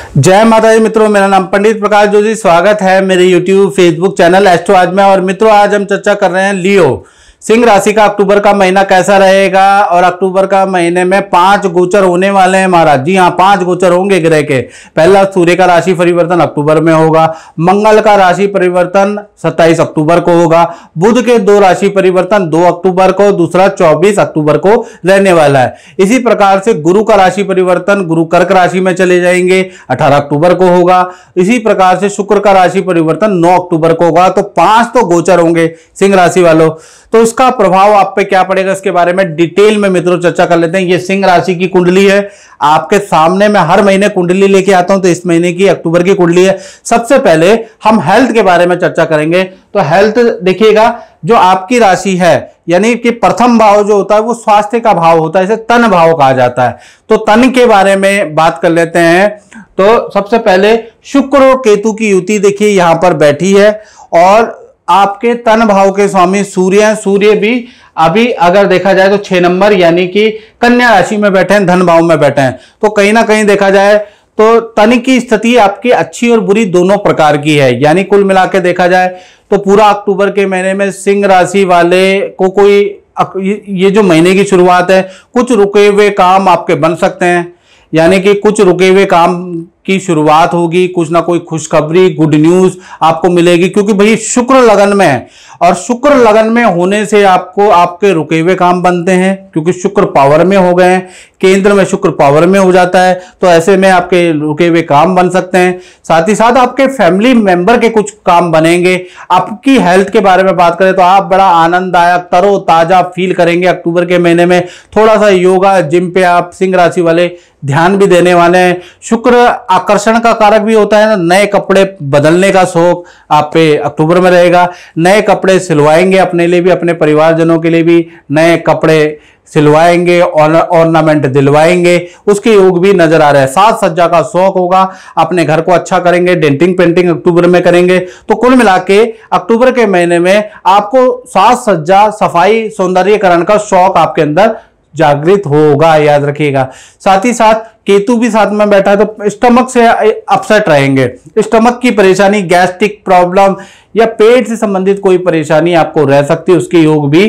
जय माता दी मित्रों, मेरा नाम पंडित प्रकाश जोशी। स्वागत है मेरे YouTube फेसबुक चैनल एस्ट्रो आज में। और मित्रों, आज हम चर्चा कर रहे हैं लियो सिंह राशि का अक्टूबर का महीना कैसा रहेगा। और अक्टूबर का महीने में 5 गोचर होने वाले हैं महाराज जी। हाँ, 5 गोचर होंगे ग्रह के। पहला सूर्य का राशि परिवर्तन अक्टूबर में होगा। मंगल का राशि परिवर्तन 27 अक्टूबर को होगा। बुध के 2 राशि परिवर्तन 2 अक्टूबर को, दूसरा 24 अक्टूबर को रहने वाला है। इसी प्रकार से गुरु का राशि परिवर्तन गुरु कर्क राशि में चले जाएंगे, 18 अक्टूबर को होगा। इसी प्रकार से शुक्र का राशि परिवर्तन 9 अक्टूबर को होगा। तो 5 तो गोचर होंगे सिंह राशि वालों। तो इसका प्रभाव आप पे क्या पड़ेगा, इसके बारे में डिटेल में मित्रों चर्चा कर लेते हैं। ये सिंह राशि की कुंडली है आपके सामने। मैं हर महीने कुंडली लेके आता हूं, तो इस महीने की अक्टूबर की कुंडली है। सबसे पहले हम हेल्थ के बारे में चर्चा करेंगे। तो हेल्थ देखिएगा, जो आपकी राशि है यानी कि प्रथम भाव जो होता है वो स्वास्थ्य का भाव होता है, इसे तन भाव कहा जाता है। तो तन के बारे में बात कर लेते हैं। तो सबसे पहले शुक्र और केतु की युति देखिए यहां पर बैठी है। और आपके तन भाव के स्वामी सूर्य हैं। सूर्य भी अभी अगर देखा जाए तो 6 नंबर यानी कि कन्या राशि में बैठे हैं, धन भाव में बैठे हैं। तो कहीं ना कहीं देखा जाए तो तन की स्थिति आपकी अच्छी और बुरी दोनों प्रकार की है। यानी कुल मिला के देखा जाए तो पूरा अक्टूबर के महीने में सिंह राशि वाले को कोई ये जो महीने की शुरुआत है, कुछ रुके हुए काम आपके बन सकते हैं। यानी कि कुछ रुके हुए काम की शुरुआत होगी, कुछ ना कोई खुशखबरी गुड न्यूज आपको मिलेगी। क्योंकि भाई शुक्र लगन में है, और शुक्र लगन में होने से आपको आपके रुके हुए काम बनते हैं। क्योंकि शुक्र पावर में हो गए हैं, केंद्र में शुक्र पावर में हो जाता है। तो ऐसे में आपके रुके हुए काम बन सकते हैं। साथ ही साथ आपके फैमिली मेंबर के कुछ काम बनेंगे। आपकी हेल्थ के बारे में बात करें तो आप बड़ा आनंददायक तरोताजा फील करेंगे अक्टूबर के महीने में। थोड़ा सा योगा जिम पे आप सिंह राशि वाले ध्यान भी देने वाले हैं। शुक्र आकर्षण का कारक भी होता है ना, नए कपड़े बदलने का शौक आप पे अक्टूबर में रहेगा। नए कपड़े सिलवाएंगे अपने लिए भी, अपने परिवारजनों के लिए भी नए कपड़े सिलवाएंगे, ऑर्नामेंट दिलवाएंगे, उसके योग भी नजर आ रहे हैं। साज सज्जा का शौक होगा, अपने घर को अच्छा करेंगे, डेंटिंग पेंटिंग अक्टूबर में करेंगे। तो कुल मिला के अक्टूबर के महीने में आपको साज सज्जा सफाई सौंदर्यकरण का शौक आपके अंदर जागृत होगा, याद रखिएगा। साथ ही साथ केतु भी साथ में बैठा है, तो स्टमक से अपसेट रहेंगे। स्टमक की परेशानी, गैस्ट्रिक प्रॉब्लम या पेट से संबंधित कोई परेशानी आपको रह सकती है, उसके योग भी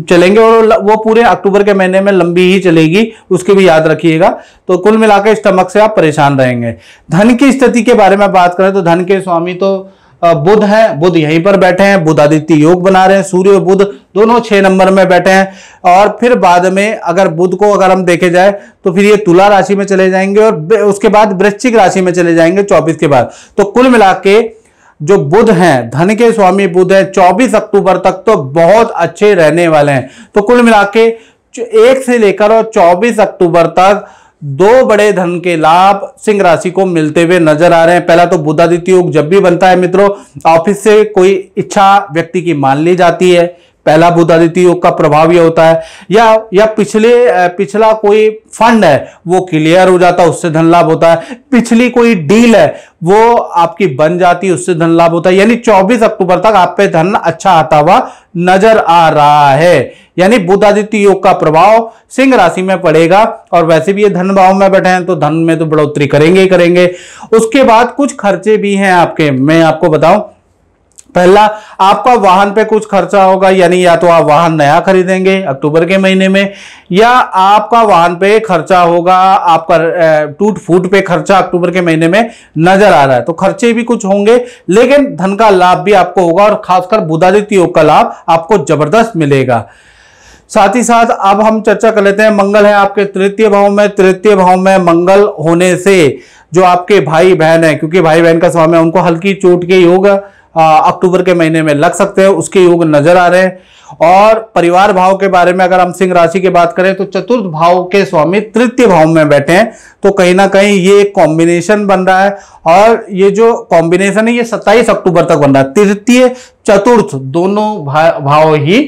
चलेंगे। और वो पूरे अक्टूबर के महीने में लंबी ही चलेगी, उसके भी याद रखिएगा। तो कुल मिलाकर स्टमक से आप परेशान रहेंगे। धन की स्थिति के बारे में बात करें तो धन के स्वामी तो बुध है। बुध यहीं पर बैठे हैं, बुध आदित्य योग बना रहे हैं। सूर्य और बुध दोनों 6 नंबर में बैठे हैं। और फिर बाद में अगर बुध को अगर हम देखे जाए तो फिर ये तुला राशि में चले जाएंगे और उसके बाद वृश्चिक राशि में चले जाएंगे 24 के बाद। तो कुल मिला के जो बुध हैं, धन के स्वामी बुध हैं, 24 अक्टूबर तक तो बहुत अच्छे रहने वाले हैं। तो कुल मिला के 1 से लेकर और 24 अक्टूबर तक 2 बड़े धन के लाभ सिंह राशि को मिलते हुए नजर आ रहे हैं। पहला तो बुधादित्य योग जब भी बनता है मित्रों, ऑफिस से कोई इच्छा व्यक्ति की मान ली जाती है। पहला बुधादित्य योग का प्रभाव यह होता है। या पिछला कोई फंड है वो क्लियर हो जाता है, उससे धन लाभ होता है। पिछली कोई डील है वो आपकी बन जाती है, उससे धन लाभ होता है। यानी 24 अक्टूबर तक आप पे धन अच्छा आता हुआ नजर आ रहा है। यानी बुधादित्य योग का प्रभाव सिंह राशि में पड़ेगा। और वैसे भी ये धन भाव में बैठे हैं तो धन में तो बढ़ोतरी करेंगे ही करेंगे। उसके बाद कुछ खर्चे भी हैं आपके, मैं आपको बताऊं। पहला, आपका वाहन पे कुछ खर्चा होगा। यानी या तो आप वाहन नया खरीदेंगे अक्टूबर के महीने में, या आपका वाहन पे खर्चा होगा, आपका टूट फूट पे खर्चा अक्टूबर के महीने में नजर आ रहा है। तो खर्चे भी कुछ होंगे, लेकिन धन का लाभ भी आपको होगा। और खासकर बुधादित्य योग का लाभ आपको जबरदस्त मिलेगा। साथ ही साथ अब हम चर्चा कर लेते हैं, मंगल है आपके तृतीय भाव में। तृतीय भाव में मंगल होने से जो आपके भाई बहन है, क्योंकि भाई बहन का स्वामी है, उनको हल्की चोट के योग अक्टूबर के महीने में लग सकते हैं, उसके योग नजर आ रहे हैं। और परिवार भाव के बारे में अगर हम सिंह राशि की बात करें तो चतुर्थ भाव के स्वामी तृतीय भाव में बैठे हैं। तो कहीं ना कहीं ये कॉम्बिनेशन बन रहा है। और ये जो कॉम्बिनेशन है ये 27 अक्टूबर तक बन रहा है। तृतीय चतुर्थ दोनों भाव ही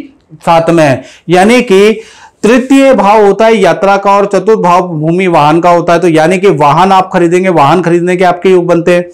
साथ में है। यानी कि तृतीय भाव होता है यात्रा का और चतुर्थ भाव भूमि वाहन का होता है। तो यानी कि वाहन आप खरीदेंगे, वाहन खरीदने के आपके योग बनते हैं।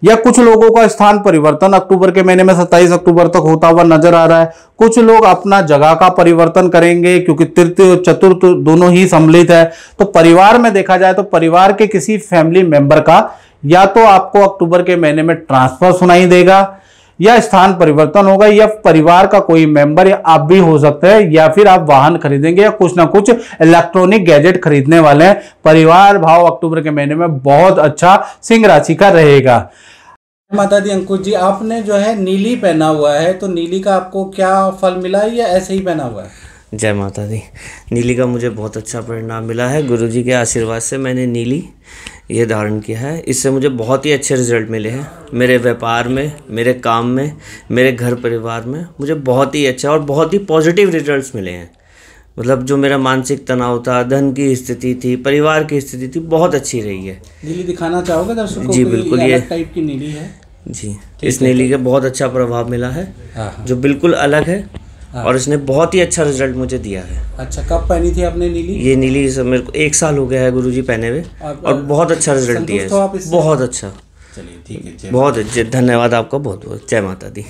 या कुछ लोगों का स्थान परिवर्तन अक्टूबर के महीने में 27 अक्टूबर तक होता हुआ नजर आ रहा है। कुछ लोग अपना जगह का परिवर्तन करेंगे क्योंकि तृतीय और चतुर्थ दोनों ही सम्मिलित है। तो परिवार में देखा जाए तो परिवार के किसी फैमिली मेंबर का या तो आपको अक्टूबर के महीने में ट्रांसफर सुनाई देगा या स्थान परिवर्तन होगा, या परिवार का कोई मेंबर या आप भी हो सकते हैं, या फिर आप वाहन खरीदेंगे या कुछ ना कुछ इलेक्ट्रॉनिक गैजेट खरीदने वाले हैं। परिवार भाव अक्टूबर के महीने में बहुत अच्छा सिंह राशि का रहेगा। माता दी अंकुश जी, आपने जो है नीली पहना हुआ है, तो नीली का आपको क्या फल मिला है या ऐसे ही पहना हुआ है? जय माता दी। नीली का मुझे बहुत अच्छा परिणाम मिला है। गुरुजी के आशीर्वाद से मैंने नीली ये धारण किया है। इससे मुझे बहुत ही अच्छे रिजल्ट मिले हैं मेरे व्यापार में, मेरे काम में, मेरे घर परिवार में। मुझे बहुत ही अच्छा और बहुत ही पॉजिटिव रिजल्ट्स मिले हैं। मतलब जो मेरा मानसिक तनाव था, धन की स्थिति थी, परिवार की स्थिति थी, बहुत अच्छी रही है। नीली दिखाना चाहोगे दर्शकों को? जी बिल्कुल, ये टाइप की नीली है जी। इस नीली का बहुत अच्छा प्रभाव मिला है जो बिल्कुल अलग है और इसने बहुत ही अच्छा रिजल्ट मुझे दिया है। अच्छा, कब पहनी थी आपने नीली? ये नीली मेरे को 1 साल हो गया है गुरुजी पहने हुए और बहुत अच्छा रिजल्ट दिया है। बहुत अच्छा। चलिए ठीक है, बहुत धन्यवाद आपका बहुत बहुत। जय माता दी।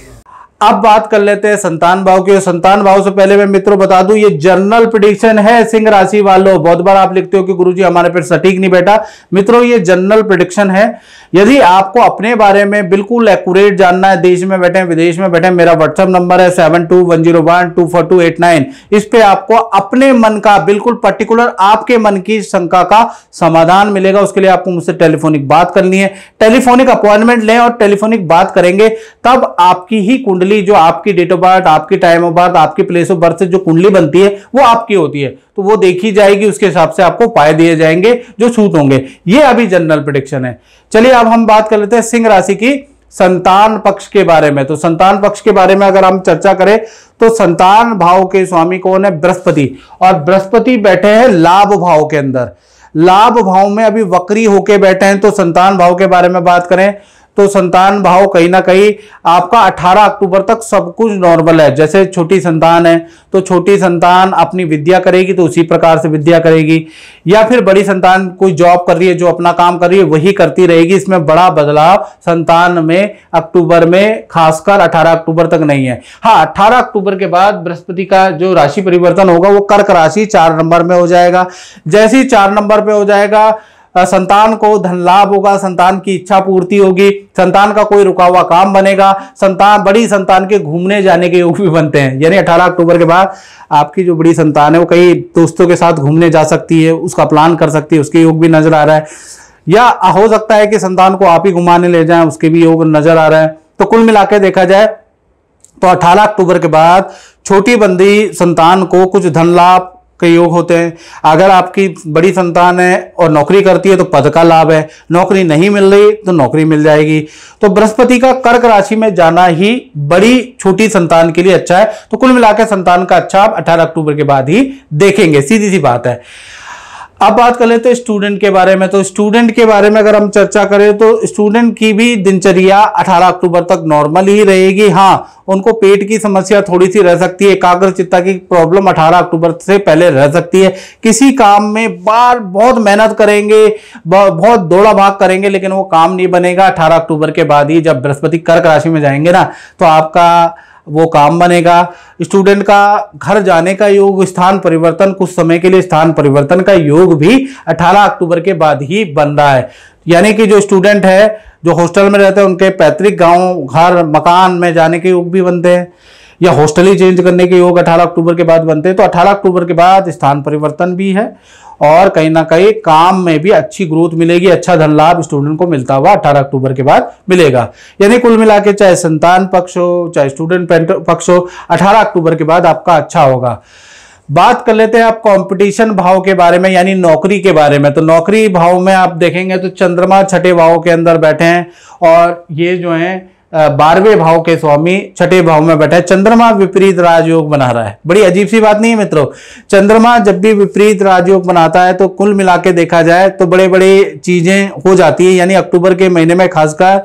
अब बात कर लेते हैं संतान भाव की। संतान भाव से पहले मैं मित्रों बता दूं, ये जनरल प्रेडिक्शन है सिंह राशि वालों। बहुत बार आप लिखते हो कि गुरुजी हमारे पे सटीक नहीं बैठा। मित्रों ये जनरल प्रेडिक्शन है। यदि आपको अपने बारे में बिल्कुल एक्यूरेट जानना है, देश में बैठे विदेश में बैठे, मेरा व्हाट्सएप नंबर है 7210124289। इस पे आपको अपने मन का बिल्कुल पर्टिकुलर आपके मन की शंका का समाधान मिलेगा। उसके लिए आपको मुझसे टेलीफोनिक बात करनी है। टेलीफोनिक अपॉइंटमेंट लें और टेलीफोनिक बात करेंगे, तब आपकी ही कुंडली, जो आपकी डेट ऑफ बर्थ, आपकी टाइम ऑफ बर्थ, आपकी प्लेस ऑफ बर्थ से जो कुंडली बनती है वो आपकी होती है, तो वो देखी जाएगी। उसके हिसाब से आपको उपाय दिए जाएंगे जो सूट होंगे। ये अभी जनरल प्रेडिक्शन है। चलिए अब हम बात कर लेते हैं सिंह राशि की संतान पक्ष के बारे में। तो संतान पक्ष के बारे में अगर हम चर्चा करें तो संतान भाव के स्वामी कौन है? बृहस्पति। और बृहस्पति बैठे हैं लाभ भाव के अंदर। लाभ भाव में अभी वक्री होके बैठे हैं। तो संतान भाव के बारे में बात करें तो संतान भाव कहीं ना कहीं आपका 18 अक्टूबर तक सब कुछ नॉर्मल है। जैसे छोटी संतान है तो छोटी संतान अपनी विद्या करेगी तो उसी प्रकार से विद्या करेगी, या फिर बड़ी संतान कोई जॉब कर रही है, जो अपना काम कर रही है वही करती रहेगी। इसमें बड़ा बदलाव संतान में अक्टूबर में खासकर 18 अक्टूबर तक नहीं है। हाँ, 18 अक्टूबर के बाद बृहस्पति का जो राशि परिवर्तन होगा वो कर्क राशि 4 नंबर में हो जाएगा। जैसे ही 4 नंबर पे हो जाएगा, संतान को धन लाभ होगा, संतान की इच्छा पूर्ति होगी, संतान का कोई रुका हुआ काम बनेगा, संतान बड़ी संतान के घूमने जाने के योग भी बनते हैं। यानी 18 अक्टूबर के बाद आपकी जो बड़ी संतान है वो कई दोस्तों के साथ घूमने जा सकती है, उसका प्लान कर सकती है, उसके योग भी नजर आ रहा है। या हो सकता है कि संतान को आप ही घुमाने ले जाएं, उसके भी योग नजर आ रहा है। तो कुल मिला के देखा जाए तो 18 अक्टूबर के बाद छोटी बंदी संतान को कुछ धन लाभ के योग होते हैं। अगर आपकी बड़ी संतान है और नौकरी करती है तो पद का लाभ है, नौकरी नहीं मिल रही तो नौकरी मिल जाएगी। तो बृहस्पति का कर्क राशि में जाना ही बड़ी छोटी संतान के लिए अच्छा है। तो कुल मिलाकर संतान का अच्छा आप 18 अक्टूबर के बाद ही देखेंगे, सीधी सी बात है। अब बात कर लेते हैं स्टूडेंट के बारे में। तो स्टूडेंट के बारे में अगर हम चर्चा करें तो स्टूडेंट की भी दिनचर्या 18 अक्टूबर तक नॉर्मल ही रहेगी। हाँ, उनको पेट की समस्या थोड़ी सी रह सकती है, एकाग्रचित्ता की प्रॉब्लम 18 अक्टूबर से पहले रह सकती है। किसी काम में बहुत मेहनत करेंगे, बहुत दौड़ा भाग करेंगे, लेकिन वो काम नहीं बनेगा। 18 अक्टूबर के बाद ही जब बृहस्पति कर्क राशि में जाएंगे ना, तो आपका वो काम बनेगा। स्टूडेंट का घर जाने का योग, स्थान परिवर्तन, कुछ समय के लिए स्थान परिवर्तन का योग भी 18 अक्टूबर के बाद ही बन रहा है। यानी कि जो स्टूडेंट है, जो हॉस्टल में रहते हैं, उनके पैतृक गांव, घर, मकान में जाने के योग भी बनते हैं, या हॉस्टल ही चेंज करने के योग 18 अक्टूबर के बाद बनते हैं। तो 18 अक्टूबर के बाद स्थान परिवर्तन भी है और कहीं ना कहीं काम में भी अच्छी ग्रोथ मिलेगी, अच्छा धन लाभ स्टूडेंट को मिलता हुआ 18 अक्टूबर के बाद मिलेगा। यानी कुल मिला के चाहे संतान पक्ष हो, चाहे स्टूडेंट पक्ष हो, 18 अक्टूबर के बाद आपका अच्छा होगा। बात कर लेते हैं आप कंपटीशन भाव के बारे में, यानी नौकरी के बारे में। तो नौकरी भाव में आप देखेंगे तो चंद्रमा 6ठे भाव के अंदर बैठे हैं और ये जो है 12वें भाव के स्वामी 6ठे भाव में बैठा है। चंद्रमा विपरीत राजयोग बना रहा है। बड़ी अजीब सी बात नहीं है मित्रों? चंद्रमा जब भी विपरीत राजयोग बनाता है तो कुल मिला के देखा जाए तो बड़े बड़े चीजें हो जाती है। यानी अक्टूबर के महीने में खासकर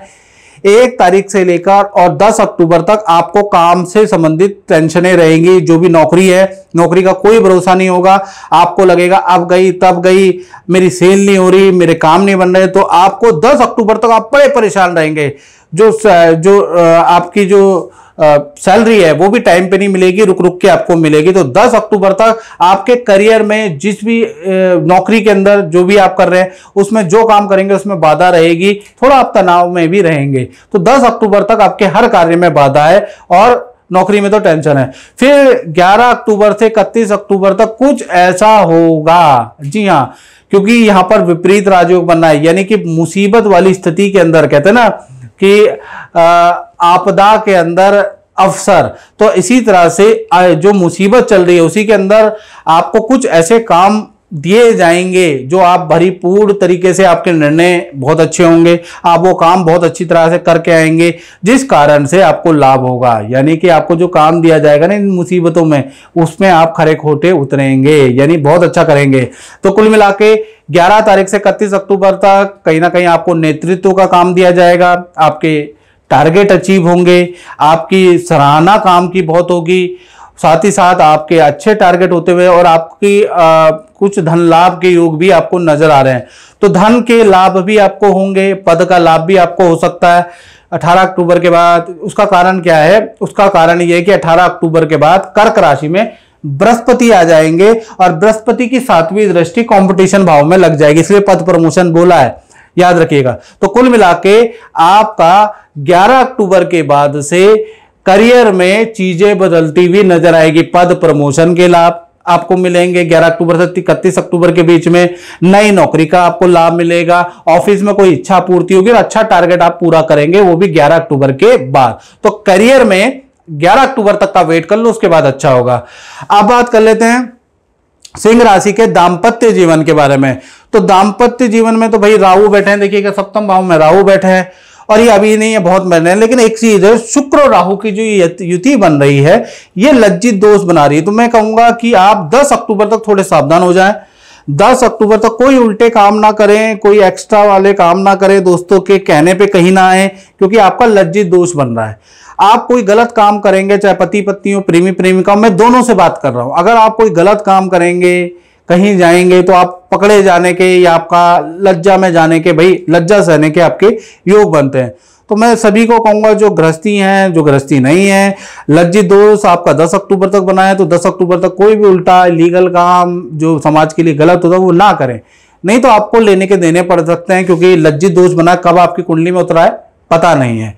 1 तारीख से लेकर और 10 अक्टूबर तक आपको काम से संबंधित टेंशनें रहेंगी। जो भी नौकरी है नौकरी का कोई भरोसा नहीं होगा। आपको लगेगा अब गई तब गई, मेरी सेल नहीं हो रही, मेरे काम नहीं बन रहे, तो आपको 10 अक्टूबर तक आप बड़े परेशान रहेंगे। जो आपकी जो सैलरी है वो भी टाइम पे नहीं मिलेगी, रुक रुक के आपको मिलेगी। तो 10 अक्टूबर तक आपके करियर में जिस भी नौकरी के अंदर जो भी आप कर रहे हैं उसमें जो काम करेंगे उसमें बाधा रहेगी, थोड़ा आप तनाव में भी रहेंगे। तो 10 अक्टूबर तक आपके हर कार्य में बाधा है और नौकरी में तो टेंशन है। फिर 11 अक्टूबर से 31 अक्टूबर तक कुछ ऐसा होगा, जी हाँ, क्योंकि यहां पर विपरीत राजयोग बनना है, यानी कि मुसीबत वाली स्थिति के अंदर, कहते हैं ना कि आपदा के अंदर अवसर, तो इसी तरह से जो मुसीबत चल रही है उसी के अंदर आपको कुछ ऐसे काम दिए जाएंगे जो आप भरीपूर्ण तरीके से, आपके निर्णय बहुत अच्छे होंगे, आप वो काम बहुत अच्छी तरह से करके आएंगे, जिस कारण से आपको लाभ होगा। यानी कि आपको जो काम दिया जाएगा ना इन मुसीबतों में, उसमें आप खरे खोटे उतरेंगे, यानी बहुत अच्छा करेंगे। तो कुल मिला के 11 तारीख से 31 अक्टूबर तक कहीं ना कहीं आपको नेतृत्व का काम दिया जाएगा, आपके टारगेट अचीव होंगे, आपकी सराहना काम की बहुत होगी, साथ ही साथ आपके अच्छे टारगेट होते हुए और आपकी कुछ धन लाभ के योग भी आपको नजर आ रहे हैं। तो धन के लाभ भी आपको होंगे, पद का लाभ भी आपको हो सकता है 18 अक्टूबर के बाद। उसका कारण क्या है? उसका कारण यह है कि 18 अक्टूबर के बाद कर्क राशि में बृहस्पति आ जाएंगे और बृहस्पति की 7वीं दृष्टि कंपटीशन भाव में लग जाएगी, इसलिए पद प्रमोशन बोला है, याद रखिएगा। तो कुल मिला के आपका 11 अक्टूबर के बाद से करियर में चीजें बदलती हुई नजर आएगी। पद प्रमोशन के लाभ आपको मिलेंगे 11 अक्टूबर से 31 अक्टूबर के बीच में, नई नौकरी का आपको लाभ मिलेगा, ऑफिस में कोई इच्छा पूर्ति होगी और अच्छा टारगेट आप पूरा करेंगे, वो भी 11 अक्टूबर के बाद। तो करियर में 11 अक्टूबर तक का वेट कर लो, उसके बाद अच्छा होगा। अब बात कर लेते हैं सिंह राशि के दाम्पत्य जीवन के बारे में। तो दाम्पत्य जीवन में तो भाई राहु बैठे हैं, देखिएगा 7वें भाव में राहु बैठे हैं और ये अभी नहीं है, बहुत महीने हैं, लेकिन एक चीज है, शुक्र और राहु की जो युति बन रही है ये लज्जित दोष बना रही है। तो मैं कहूंगा कि आप 10 अक्टूबर तक थोड़े सावधान हो जाएं। 10 अक्टूबर तक कोई उल्टे काम ना करें, कोई एक्स्ट्रा वाले काम ना करें, दोस्तों के कहने पे कहीं ना आए, क्योंकि आपका लज्जित दोष बन रहा है। आप कोई गलत काम करेंगे, चाहे पति पत्नी हो, प्रेमी प्रेमिका, मैं दोनों से बात कर रहा हूं, अगर आप कोई गलत काम करेंगे, कहीं जाएंगे तो आप पकड़े जाने के या आपका लज्जा में जाने के, भाई लज्जा सहने के आपके योग बनते हैं। तो मैं सभी को कहूंगा जो गृहस्थी हैं, जो गृहस्थी नहीं है, लज्जित दोष आपका 10 अक्टूबर तक बना है, तो 10 अक्टूबर तक कोई भी उल्टा लीगल काम जो समाज के लिए गलत होता है वो ना करें, नहीं तो आपको लेने के देने पड़ सकते हैं, क्योंकि लज्जित दोष बना कब आपकी कुंडली में उतरा है पता नहीं है।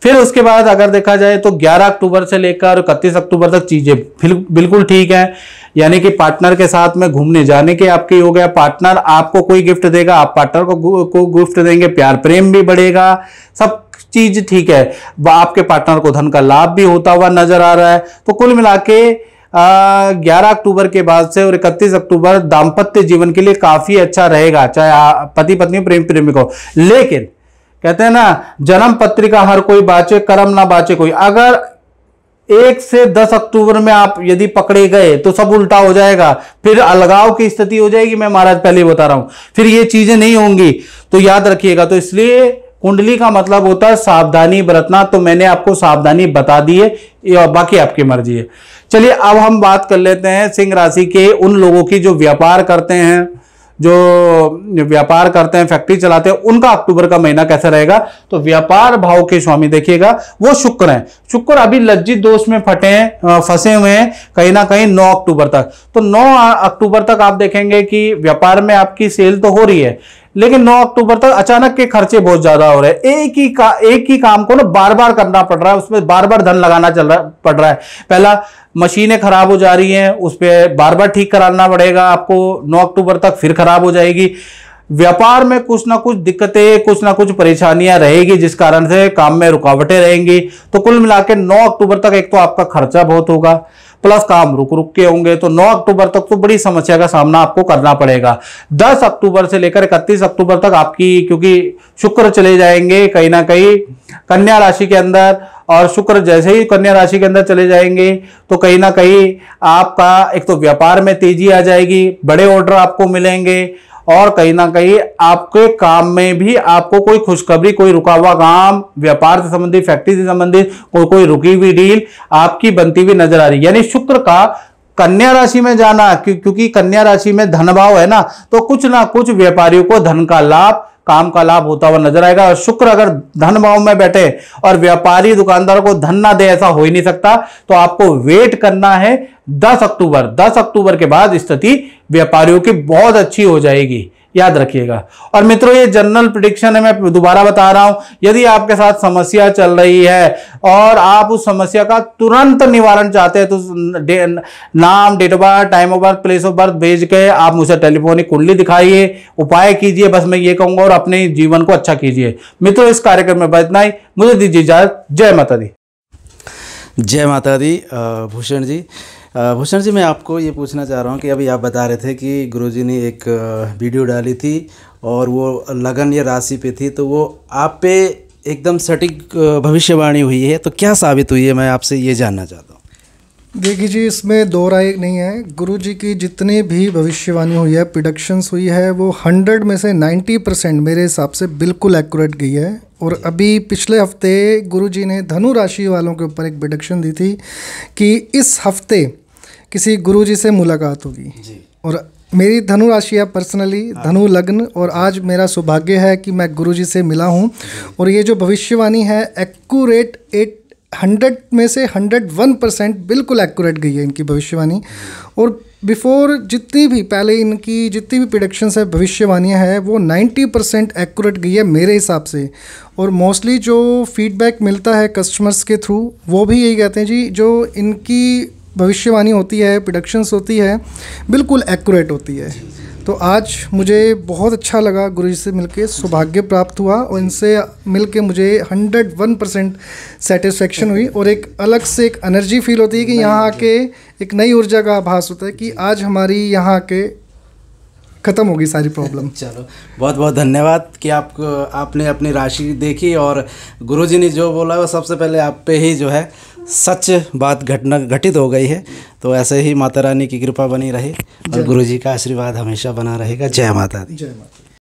फिर उसके बाद अगर देखा जाए तो 11 अक्टूबर से लेकर 31 अक्टूबर तक चीजें बिल्कुल ठीक है, यानी कि पार्टनर के साथ में घूमने जाने के आपके हो गया, पार्टनर आपको कोई गिफ्ट देगा, आप पार्टनर को गिफ्ट देंगे, प्यार प्रेम भी बढ़ेगा, सब चीज ठीक है। आपके पार्टनर को धन का लाभ भी होता हुआ नजर आ रहा है। तो कुल मिला के 11 अक्टूबर के बाद से और 31 अक्टूबर दाम्पत्य जीवन के लिए काफी अच्छा रहेगा, चाहे पति पत्नी प्रेम प्रेमिक हो। लेकिन कहते हैं ना, जन्म पत्रिका हर कोई बाचे, कर्म ना बाचे कोई। अगर 1 से 10 अक्टूबर में आप यदि पकड़े गए तो सब उल्टा हो जाएगा, फिर अलगाव की स्थिति हो जाएगी, मैं महाराज पहले ही बता रहा हूं, फिर ये चीजें नहीं होंगी, तो याद रखिएगा। तो इसलिए कुंडली का मतलब होता है सावधानी बरतना, तो मैंने आपको सावधानी बता दी है, बाकी आपकी मर्जी है। चलिए अब हम बात कर लेते हैं सिंह राशि के उन लोगों की जो व्यापार करते हैं, फैक्ट्री चलाते हैं, उनका अक्टूबर का महीना कैसा रहेगा। तो व्यापार भाव के स्वामी देखिएगा वो शुक्र हैं। शुक्र अभी लज्जित दोष में फंसे हुए हैं कहीं ना कहीं 9 अक्टूबर तक। तो 9 अक्टूबर तक आप देखेंगे कि व्यापार में आपकी सेल तो हो रही है, लेकिन 9 अक्टूबर तक अचानक के खर्चे बहुत ज्यादा हो रहे हैं। एक ही काम को ना बार बार करना पड़ रहा है, उसमें बार बार धन लगाना पड़ रहा है। पहला मशीनें खराब हो जा रही हैं, उस पर बार बार ठीक कराना पड़ेगा आपको 9 अक्टूबर तक, फिर खराब हो जाएगी। व्यापार में कुछ ना कुछ दिक्कतें, कुछ ना कुछ परेशानियां रहेगी, जिस कारण से काम में रुकावटें रहेंगी। तो कुल मिलाकर 9 अक्टूबर तक एक तो आपका खर्चा बहुत होगा, प्लस काम रुक रुक के होंगे। तो 9 अक्टूबर तक तो बड़ी समस्या का सामना आपको करना पड़ेगा। 10 अक्टूबर से लेकर 31 अक्टूबर तक आपकी, क्योंकि शुक्र चले जाएंगे कहीं ना कहीं कन्या राशि के अंदर, और शुक्र जैसे ही कन्या राशि के अंदर चले जाएंगे तो कहीं ना कहीं आपका एक तो व्यापार में तेजी आ जाएगी, बड़े ऑर्डर आपको मिलेंगे, और कहीं ना कहीं आपके काम में भी आपको कोई खुशखबरी, कोई रुका हुआ काम, व्यापार से संबंधित, फैक्ट्री से संबंधित कोई रुकी हुई डील आपकी बनती हुई नजर आ रही है। यानी शुक्र का कन्या राशि में जाना, क्योंकि कन्या राशि में धन भाव है ना, तो कुछ ना कुछ व्यापारियों को धन का लाभ, काम का लाभ होता हुआ नजर आएगा। और शुक्र अगर धन भाव में बैठे और व्यापारी दुकानदारों को धन ना दे, ऐसा हो ही नहीं सकता। तो आपको वेट करना है 10 अक्टूबर। 10 अक्टूबर के बाद स्थिति व्यापारियों की बहुत अच्छी हो जाएगी, याद रखिएगा। और मित्रों, ये जनरल प्रेडिक्शन है, मैं दोबारा बता रहा हूं। यदि आपके साथ समस्या चल रही है और आप उस समस्या का तुरंत निवारण चाहते हैं, तो नाम, date of birth, time of birth, place of birth भेज के आप मुझे टेलीफोनिक कुंडली दिखाइए, उपाय कीजिए। बस मैं ये कहूंगा, और अपने जीवन को अच्छा कीजिए। मित्रों, इस कार्यक्रम में बस इतना ही। मुझे दीजिए इजाजत। जय माता दी। जय माता दी। भूषण जी, भूषण जी, मैं आपको ये पूछना चाह रहा हूँ कि अभी आप बता रहे थे कि गुरुजी ने एक वीडियो डाली थी और वो लगन या राशि पे थी, तो वो आप पे एकदम सटीक भविष्यवाणी हुई है, तो क्या साबित हुई है, मैं आपसे ये जानना चाहता हूँ। देखिए जी, इसमें दो राय नहीं है। गुरुजी की जितनी भी भविष्यवाणी हुई है, प्रिडिक्शंस हुई है, वो 100 में से 90% मेरे हिसाब से बिल्कुल एक्यूरेट गई है। और अभी पिछले हफ्ते गुरुजी ने धनु राशि वालों के ऊपर एक प्रिडिक्शन दी थी कि इस हफ्ते किसी गुरुजी से मुलाकात होगी। और मेरी धनु राशि है पर्सनली, धनु लग्न, और आज मेरा सौभाग्य है कि मैं गुरुजी से मिला हूँ। और ये जो भविष्यवाणी है एक्यूरेट 100 में से 101% बिल्कुल एक्यूरेट गई है इनकी भविष्यवाणी। और बिफोर जितनी भी पहले इनकी जितनी भी प्रेडिक्शंस है, भविष्यवाणियाँ हैं, वो 90% एक्यूरेट गई है मेरे हिसाब से। और मोस्टली जो फीडबैक मिलता है कस्टमर्स के थ्रू, वो भी यही कहते हैं जी, जो इनकी भविष्यवाणी होती है, प्रेडिक्शंस होती है, बिल्कुल एक्यूरेट होती है। तो आज मुझे बहुत अच्छा लगा, गुरुजी से मिलके सौभाग्य प्राप्त हुआ और इनसे मिलके मुझे 101% सेटिस्फेक्शन हुई। और एक अलग से एक एनर्जी फील होती है कि यहाँ आके एक नई ऊर्जा का आभास होता है कि आज हमारी यहाँ आके ख़त्म होगी सारी प्रॉब्लम। चलो, बहुत बहुत धन्यवाद कि आपने अपनी राशि देखी और गुरुजी ने जो बोला वो सबसे पहले आप पे ही जो है सच बात घटित हो गई है। तो ऐसे ही माता रानी की कृपा बनी रहे और गुरुजी का आशीर्वाद हमेशा बना रहेगा। जय माता दी। जय माता।